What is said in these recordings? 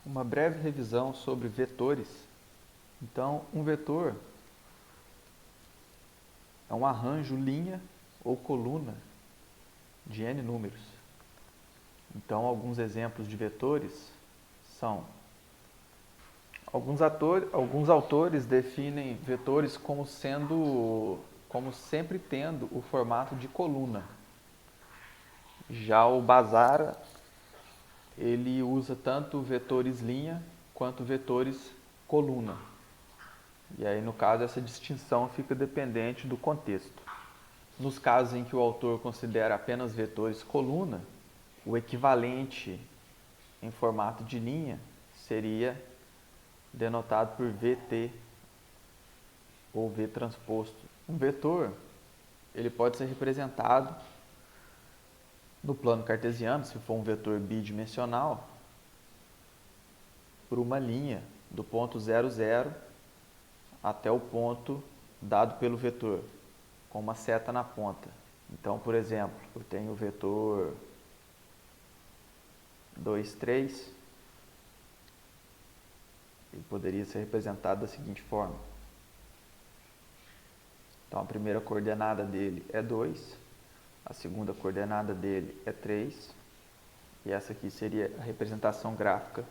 Uma breve revisão sobre vetores. Então, um vetor é um arranjo linha ou coluna de n números. Então, alguns exemplos de vetores são... Alguns autores definem vetores como sempre tendo o formato de coluna. Já o Basara, ele usa tanto vetores linha quanto vetores coluna. E aí, no caso, essa distinção fica dependente do contexto. Nos casos em que o autor considera apenas vetores coluna, o equivalente em formato de linha seria denotado por VT ou V transposto. Um vetor ele pode ser representado no plano cartesiano, se for um vetor bidimensional, por uma linha do ponto 0, 0 até o ponto dado pelo vetor, com uma seta na ponta. Então, por exemplo, eu tenho o vetor 2, 3, ele poderia ser representado da seguinte forma. Então, a primeira coordenada dele é 2, a segunda coordenada dele é 3, e essa aqui seria a representação gráfica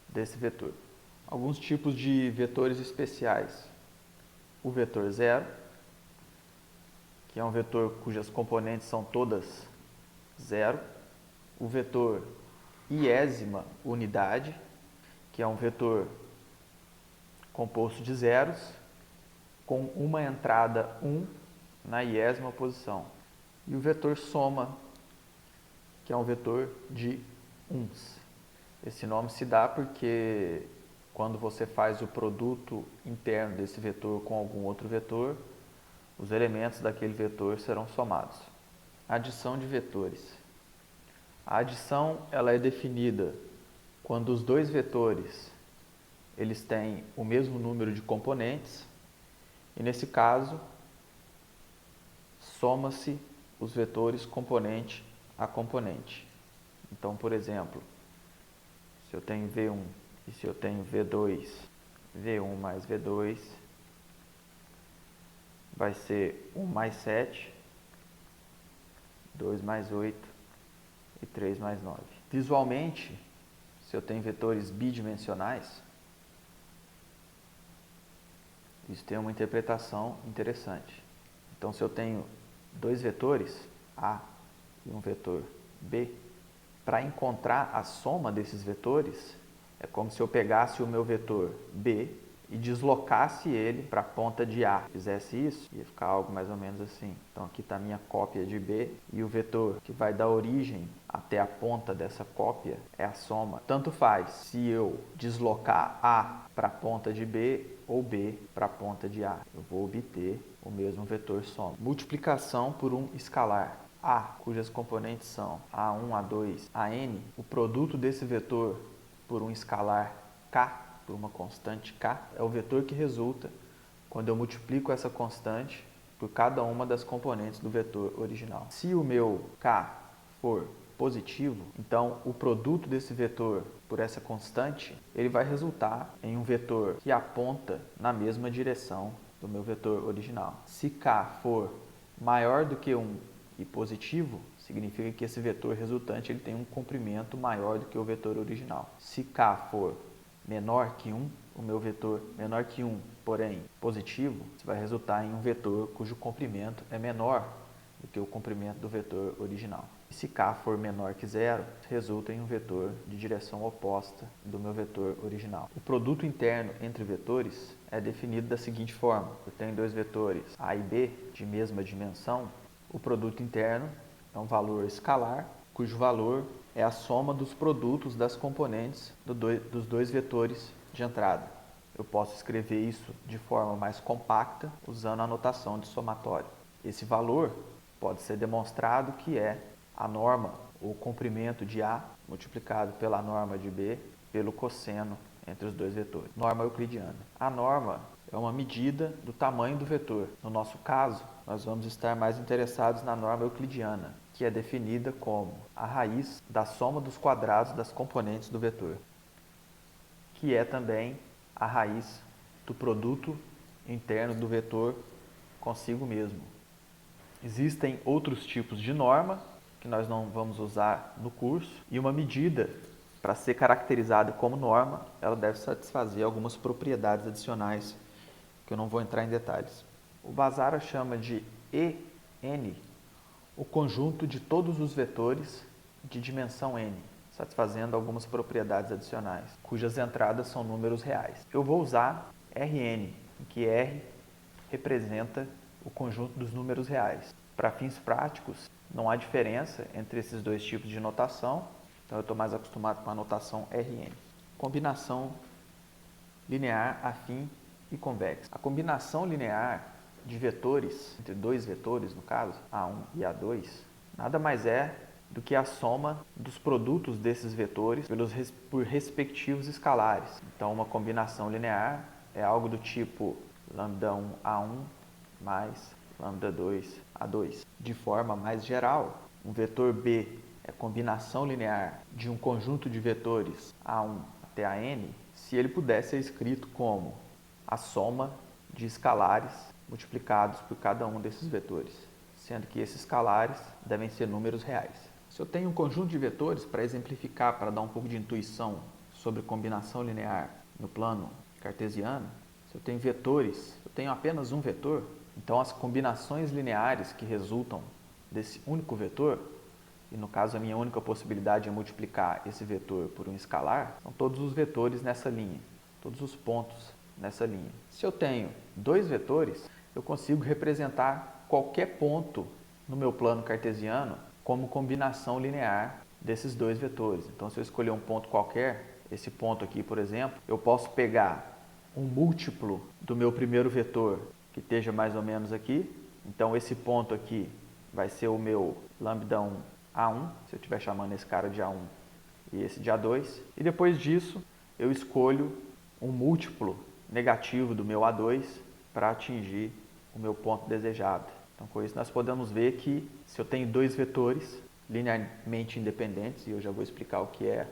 desse vetor. Alguns tipos de vetores especiais. O vetor 0, que é um vetor cujas componentes são todas 0. O vetor iésima unidade, que é um vetor composto de zeros, com uma entrada 1 na iésima posição. E o vetor soma, que é um vetor de uns. Esse nome se dá porque quando você faz o produto interno desse vetor com algum outro vetor, os elementos daquele vetor serão somados. Adição de vetores. A adição ela é definida quando os dois vetores eles têm o mesmo número de componentes, e nesse caso, soma-se os vetores componente a componente. Então, por exemplo, se eu tenho V1 e se eu tenho V2, V1 mais V2 vai ser 1 mais 7, 2 mais 8 e 3 mais 9. Visualmente, se eu tenho vetores bidimensionais, isso tem uma interpretação interessante. Então, se eu tenho dois vetores, A e um vetor B, para encontrar a soma desses vetores, é como se eu pegasse o meu vetor B e deslocasse ele para a ponta de A. Se fizesse isso, ia ficar algo mais ou menos assim. Então, aqui está a minha cópia de B e o vetor que vai dar origem até a ponta dessa cópia é a soma. Tanto faz se eu deslocar A para a ponta de B ou B para a ponta de A. Eu vou obter o mesmo vetor soma. Multiplicação por um escalar. A, cujas componentes são A1, A2, AN, o produto desse vetor por um escalar K, por uma constante K, é o vetor que resulta quando eu multiplico essa constante por cada uma das componentes do vetor original. Se o meu K for positivo, então o produto desse vetor por essa constante, ele vai resultar em um vetor que aponta na mesma direção do meu vetor original. Se K for maior do que 1 e positivo, significa que esse vetor resultante ele tem um comprimento maior do que o vetor original. Se K for menor que 1, o meu vetor menor que 1, porém positivo, isso vai resultar em um vetor cujo comprimento é menor do que o comprimento do vetor original. E se K for menor que 0, resulta em um vetor de direção oposta do meu vetor original. O produto interno entre vetores é definido da seguinte forma. Eu tenho dois vetores A e B de mesma dimensão. O produto interno é um valor escalar, cujo valor é a soma dos produtos das componentes dos dois vetores de entrada. Eu posso escrever isso de forma mais compacta usando a notação de somatório. Esse valor pode ser demonstrado que é a norma ou comprimento de A multiplicado pela norma de B pelo cosseno entre os dois vetores. Norma euclidiana. A norma é uma medida do tamanho do vetor. No nosso caso, nós vamos estar mais interessados na norma euclidiana, que é definida como a raiz da soma dos quadrados das componentes do vetor. que é também a raiz do produto interno do vetor consigo mesmo. Existem outros tipos de norma que nós não vamos usar no curso, e uma medida, para ser caracterizada como norma, ela deve satisfazer algumas propriedades adicionais que eu não vou entrar em detalhes. O Basara chama de EN o conjunto de todos os vetores de dimensão n, satisfazendo algumas propriedades adicionais, cujas entradas são números reais. Eu vou usar Rn, em que R representa o conjunto dos números reais. Para fins práticos, não há diferença entre esses dois tipos de notação, então eu estou mais acostumado com a notação Rn. Combinação linear, afim e convexa. A combinação linear de vetores, entre dois vetores no caso, A1 e A2, nada mais é do que a soma dos produtos desses vetores por respectivos escalares. Então, uma combinação linear é algo do tipo lambda1 A1 mais lambda2 A2. De forma mais geral, um vetor B é combinação linear de um conjunto de vetores A1 até AN, se ele pudesse ser escrito como a soma de escalares multiplicados por cada um desses vetores, sendo que esses escalares devem ser números reais. Se eu tenho um conjunto de vetores, para exemplificar, para dar um pouco de intuição sobre combinação linear no plano cartesiano, se eu tenho vetores, eu tenho apenas um vetor, então as combinações lineares que resultam desse único vetor, e no caso a minha única possibilidade é multiplicar esse vetor por um escalar, são todos os vetores nessa linha, todos os pontos nessa linha. Se eu tenho dois vetores, eu consigo representar qualquer ponto no meu plano cartesiano como combinação linear desses dois vetores. Então, se eu escolher um ponto qualquer, esse ponto aqui, por exemplo, eu posso pegar um múltiplo do meu primeiro vetor, que esteja mais ou menos aqui. Então, esse ponto aqui vai ser o meu lambda1 A1, se eu estiver chamando esse cara de A1 e esse de A2. E depois disso, eu escolho um múltiplo negativo do meu A2 para atingir o meu ponto desejado. Então, com isso, nós podemos ver que se eu tenho dois vetores linearmente independentes, e eu já vou explicar o que é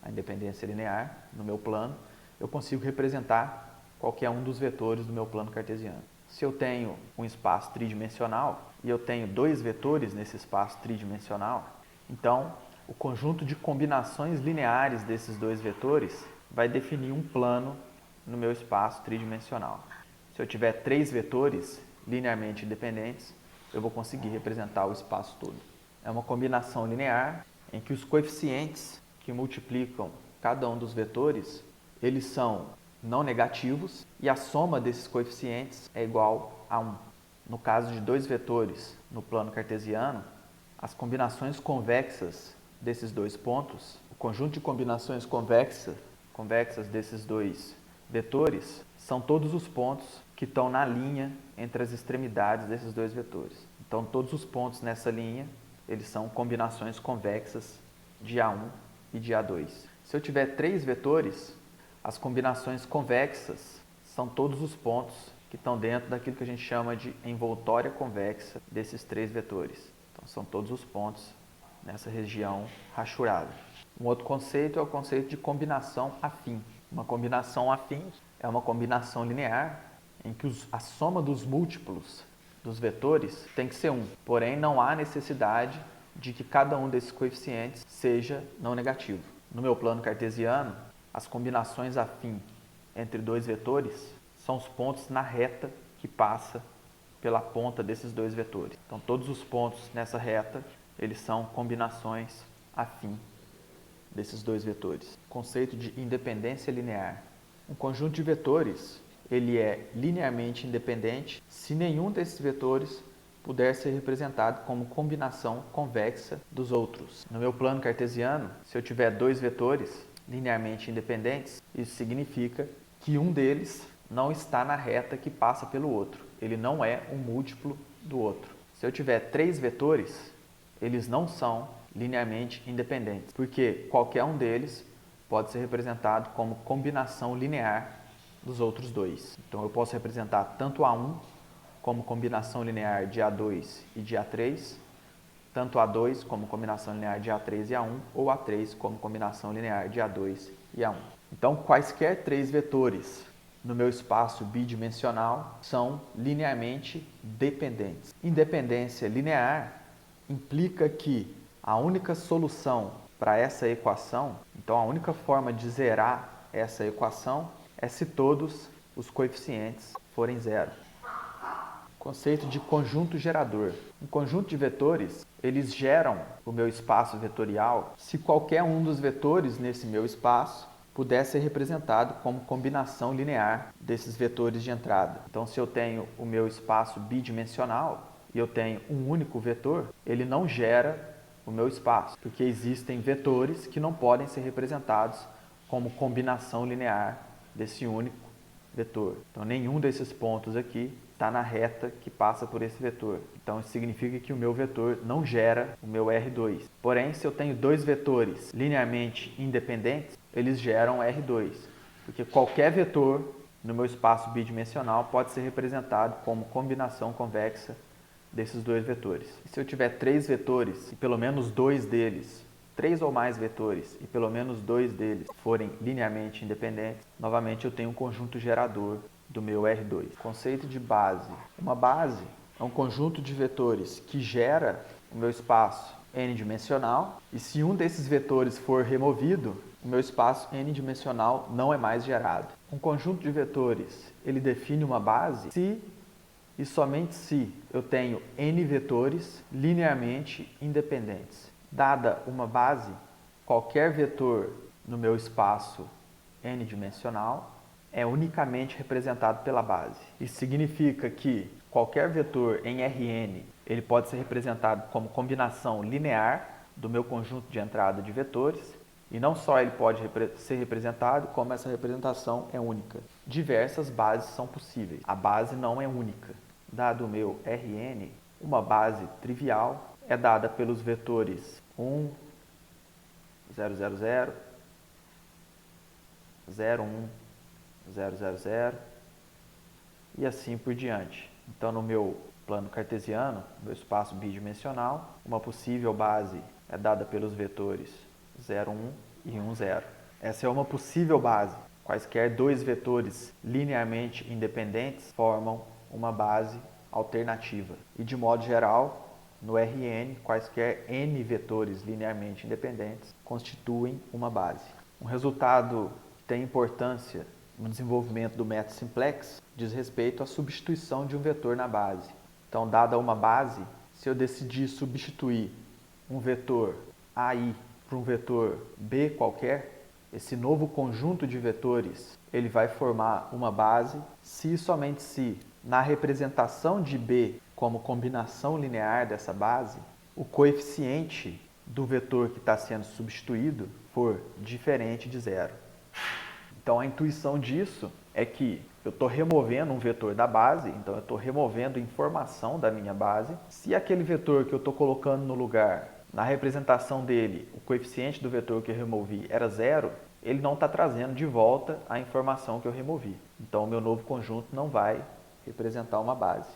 a independência linear no meu plano, eu consigo representar qualquer um dos vetores do meu plano cartesiano. Se eu tenho um espaço tridimensional e eu tenho dois vetores nesse espaço tridimensional, então o conjunto de combinações lineares desses dois vetores vai definir um plano no meu espaço tridimensional. Se eu tiver três vetores linearmente independentes, eu vou conseguir representar o espaço todo. É uma combinação linear em que os coeficientes que multiplicam cada um dos vetores, eles são não negativos e a soma desses coeficientes é igual a 1. No caso de dois vetores no plano cartesiano, as combinações convexas desses dois pontos, o conjunto de combinações convexas desses dois vetores, são todos os pontos que estão na linha entre as extremidades desses dois vetores. Então, todos os pontos nessa linha, eles são combinações convexas de A1 e de A2. Se eu tiver três vetores, as combinações convexas são todos os pontos que estão dentro daquilo que a gente chama de envoltória convexa desses três vetores. Então, são todos os pontos nessa região rachurada. Um outro conceito é o conceito de combinação afim. Uma combinação afim é uma combinação linear em que a soma dos múltiplos dos vetores tem que ser 1. Porém, não há necessidade de que cada um desses coeficientes seja não negativo. No meu plano cartesiano, as combinações afim entre dois vetores são os pontos na reta que passa pela ponta desses dois vetores. Então, todos os pontos nessa reta, eles são combinações afim desses dois vetores. Conceito de independência linear. Um conjunto de vetores, ele é linearmente independente se nenhum desses vetores puder ser representado como combinação convexa dos outros. No meu plano cartesiano, se eu tiver dois vetores linearmente independentes, isso significa que um deles não está na reta que passa pelo outro. Ele não é um múltiplo do outro. Se eu tiver três vetores, eles não são linearmente independentes, porque qualquer um deles pode ser representado como combinação linear dos outros dois. Então, eu posso representar tanto A1 como combinação linear de A2 e de A3, tanto A2 como combinação linear de A3 e A1, ou A3 como combinação linear de A2 e A1. Então, quaisquer três vetores no meu espaço bidimensional são linearmente dependentes. Independência linear implica que a única solução para essa equação, então a única forma de zerar essa equação é se todos os coeficientes forem zero. Conceito de conjunto gerador. Um conjunto de vetores, eles geram o meu espaço vetorial se qualquer um dos vetores nesse meu espaço puder ser representado como combinação linear desses vetores de entrada. Então, se eu tenho o meu espaço bidimensional e eu tenho um único vetor, ele não gera o meu espaço, porque existem vetores que não podem ser representados como combinação linear desse único vetor. Então, nenhum desses pontos aqui está na reta que passa por esse vetor. Então, isso significa que o meu vetor não gera o meu R2. Porém, se eu tenho dois vetores linearmente independentes, eles geram R2, porque qualquer vetor no meu espaço bidimensional pode ser representado como combinação convexa desses dois vetores. E se eu tiver três vetores e pelo menos dois deles, três ou mais vetores e pelo menos dois deles forem linearmente independentes, novamente eu tenho um conjunto gerador do meu R2. Conceito de base. Uma base é um conjunto de vetores que gera o meu espaço n-dimensional e se um desses vetores for removido, o meu espaço n-dimensional não é mais gerado. Um conjunto de vetores, ele define uma base se e somente se eu tenho n vetores linearmente independentes. Dada uma base, qualquer vetor no meu espaço n-dimensional é unicamente representado pela base. Isso significa que qualquer vetor em Rn ele pode ser representado como combinação linear do meu conjunto de entrada de vetores, e não só ele pode ser representado, como essa representação é única. Diversas bases são possíveis. A base não é única. Dado o meu Rn, uma base trivial é dada pelos vetores 1, 0, 0, 0, 0, 1, 0, 0, 0 e assim por diante. Então, no meu plano cartesiano, meu espaço bidimensional, uma possível base é dada pelos vetores 0, 1 e 1, 0. Essa é uma possível base. Quaisquer dois vetores linearmente independentes formam uma base alternativa. E de modo geral, no Rn, quaisquer n vetores linearmente independentes constituem uma base. Um resultado que tem importância no desenvolvimento do método simplex diz respeito à substituição de um vetor na base. Então, dada uma base, se eu decidir substituir um vetor AI por um vetor B qualquer, esse novo conjunto de vetores ele vai formar uma base se e somente se, na representação de B como combinação linear dessa base, o coeficiente do vetor que está sendo substituído for diferente de zero. Então, a intuição disso é que eu estou removendo um vetor da base, então eu estou removendo informação da minha base. Se aquele vetor que eu estou colocando no lugar, na representação dele, o coeficiente do vetor que eu removi era zero, ele não está trazendo de volta a informação que eu removi. Então, o meu novo conjunto não vai representar uma base.